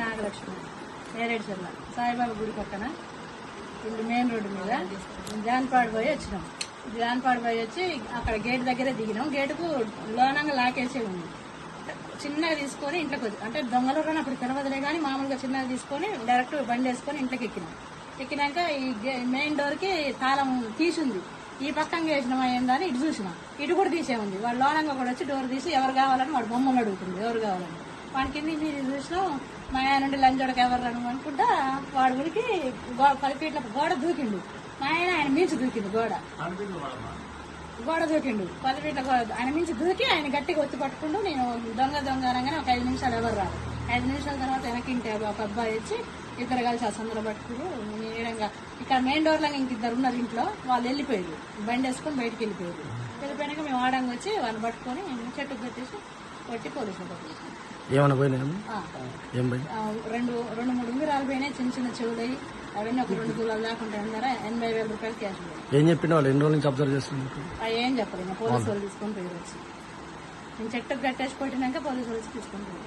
నాగలక్ష్మి, నేరేడుచర్ల సాయిబాబా గుడి పక్కన ఇల్లు, మెయిన్ రోడ్డు మీద. జాన్పాడు పోయి వచ్చినాం. జాన్పాడు పోయి వచ్చి అక్కడ గేట్ దగ్గరే దిగినాం. గేటుకు లోనంగా లాకేసే ఉంది. చిన్నగా తీసుకొని ఇంట్లోకి వచ్చి, అంటే దొంగలు కానీ అప్పుడు తెలవదులే కానీ మామూలుగా చిన్నగా తీసుకొని డైరెక్ట్ బండి వేసుకొని ఇంట్లోకి ఎక్కినాం. ఎక్కినాక ఈ మెయిన్ డోర్కి తాళం తీసుంది. ఈ పక్కన వేసినాం అయ్యిందని ఇటు చూసినాం. ఇటు కూడా తీసే ఉంది. వాడు లోనంగా కూడా వచ్చి డోర్ తీసి ఎవరు కావాలని వాడు బొమ్మను అడుగుతుంది, ఎవరు కావాలని. వాడి కింద మీరు చూసినాం. మా ఆయన నుండి లంచోడకి ఎవరు రను అనుకుంటా వాడి ఊరికి 10 ఫీట్ల గోడ దూకిండు. మా ఆయన మించి దూకిండు, గోడ దూకిండు 10 ఫీట్ల గోడ. ఆయన మించి దూకి ఆయన గట్టిగా ఒత్తి పట్టుకుంటూ నేను దొంగ అనగానే ఒక 5 నిమిషాలు ఎవరు రాదు. 5 నిమిషాల తర్వాత వెనకింటే ఒక అబ్బాయి వచ్చి ఇద్దరు కలిసి ఆ సందులో పట్టుకుని నేరంగా ఇక్కడ మెయిన్ డోర్ లాగా ఇంక ఇద్దరు ఉన్నారు ఇంట్లో. వాళ్ళు వెళ్ళిపోయారు, బండి వేసుకొని బయటకు వెళ్ళిపోయారు. వెళ్ళిపోయాక మేము ఆడంగా వచ్చి వాళ్ళని పట్టుకొని చెట్టుకు కట్టేసి కొట్టి పోలీసులు పట్టేసాం. ఏమన్నా పోయినా రెండు 3 ఉంగరాలు పోయినాయి, చిన్న చిన్న చెవులై. అవన్నీ ఒక 2 తులాలు లేకుండా ఉన్నారా. 80,000 రూపాయలు క్యాష్. ఏం చెప్పిన వాళ్ళు ఎన్ని రోజుల నుంచి అబ్జర్వ్ చేస్తున్నారు? ఏం చెప్పలేదు. పోలీసు వాళ్ళు తీసుకొని పోయి వచ్చి నేను చెట్టుకు కట్టేసి కొట్టినాక పోలీసు వాళ్ళు తీసుకొని పోయి